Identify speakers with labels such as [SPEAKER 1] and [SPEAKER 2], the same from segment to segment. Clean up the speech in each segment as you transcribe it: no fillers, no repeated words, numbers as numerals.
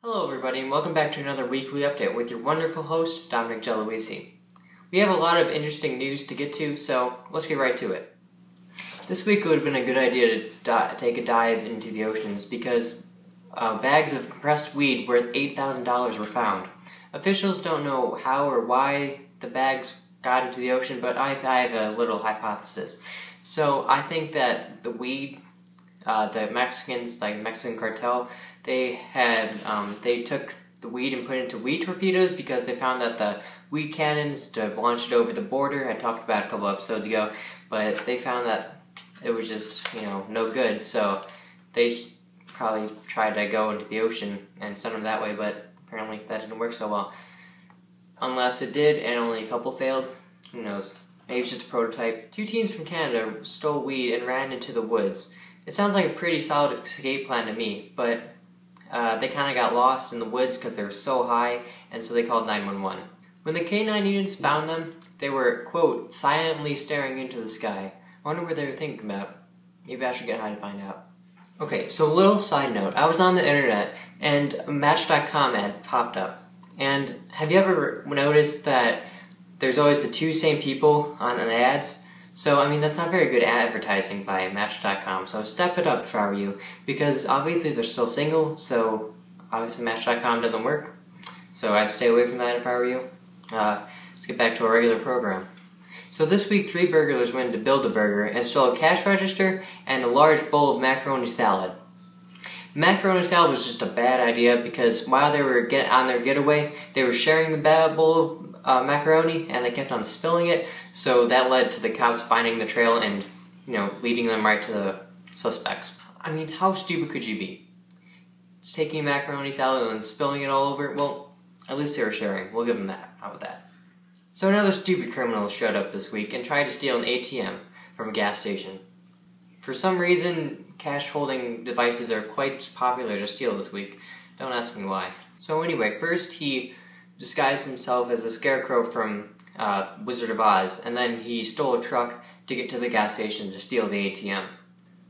[SPEAKER 1] Hello everybody and welcome back to another weekly update with your wonderful host, Dominic Gialluisi. We have a lot of interesting news to get to, so let's get right to it. This week would have been a good idea to take a dive into the oceans because bags of compressed weed worth $8,000 were found. Officials don't know how or why the bags got into the ocean, but I have a little hypothesis. So I think that the weed, the Mexicans, like Mexican cartel, they took the weed and put it into weed torpedoes because they found that the weed cannons to launch it over the border, I talked about a couple episodes ago, but they found that it was just, no good, so they probably tried to go into the ocean and send them that way, but apparently that didn't work so well. Unless it did and only a couple failed, who knows. Maybe it's just a prototype. Two teens from Canada stole weed and ran into the woods. It sounds like a pretty solid escape plan to me, but they kind of got lost in the woods because they were so high, and so they called 911. When the K-9 units found them, they were, quote, silently staring into the sky. I wonder what they were thinking about. Maybe I should get high to find out. Okay, so a little side note. I was on the internet, and a Match.com ad popped up. And have you ever noticed that there's always the two same people on the ads? So, that's not very good advertising by Match.com, so step it up if I were you, because obviously they're still single, so obviously Match.com doesn't work, so I'd stay away from that if I were you. Let's get back to our regular program. So this week, 3 burglars went to Build-A-Burger and stole a cash register and a large bowl of macaroni salad. Macaroni salad was just a bad idea because while they were on their getaway, they were sharing the bad bowl of macaroni and they kept on spilling it, so that led to the cops finding the trail and, leading them right to the suspects. How stupid could you be? Just taking macaroni salad and spilling it all over? Well, at least they were sharing. We'll give them that. How about that? So another stupid criminal showed up this week and tried to steal an ATM from a gas station. For some reason, cash holding devices are quite popular to steal this week. Don't ask me why. So anyway, first he disguised himself as a scarecrow from Wizard of Oz, and then he stole a truck to get to the gas station to steal the ATM.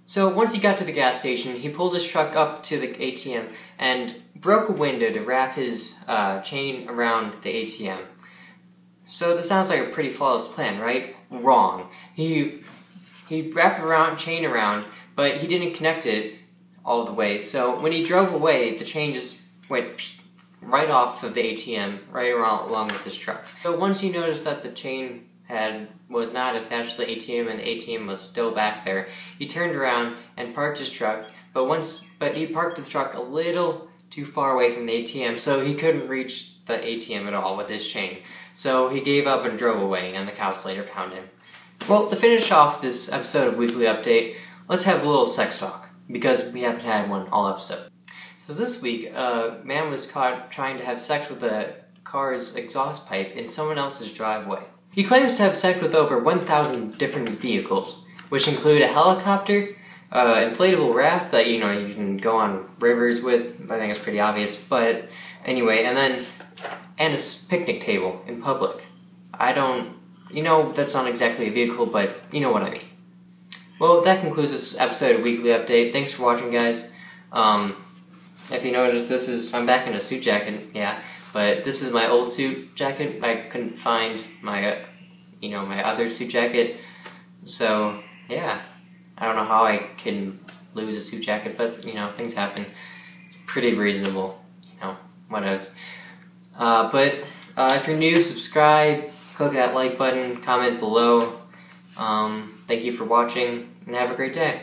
[SPEAKER 1] So once he got to the gas station, he pulled his truck up to the ATM and broke a window to wrap his chain around the ATM. So this sounds like a pretty flawless plan, right? Wrong. He wrapped a chain around, but he didn't connect it all the way. So when he drove away, the chain just went right off of the ATM, right along with his truck. So once he noticed that the chain was not attached to the ATM and the ATM was still back there, he turned around and parked his truck, but he parked the truck a little too far away from the ATM, so he couldn't reach the ATM at all with his chain. So he gave up and drove away, and the cops later found him. Well, to finish off this episode of Weekly Update, let's have a little sex talk, because we haven't had one all episode. So this week, a man was caught trying to have sex with a car's exhaust pipe in someone else's driveway. He claims to have sex with over 1,000 different vehicles, which include a helicopter, inflatable raft that, you can go on rivers with. I think it's pretty obvious, but anyway, and a picnic table in public. That's not exactly a vehicle, but you know what I mean. Well, that concludes this episode of Weekly Update. Thanks for watching, guys. If you notice, I'm back in a suit jacket, yeah, but this is my old suit jacket. I couldn't find my, my other suit jacket, so, yeah. I don't know how I can lose a suit jacket, but, things happen. It's pretty reasonable, whatever. But if you're new, subscribe, click that like button, comment below. Thank you for watching, and have a great day.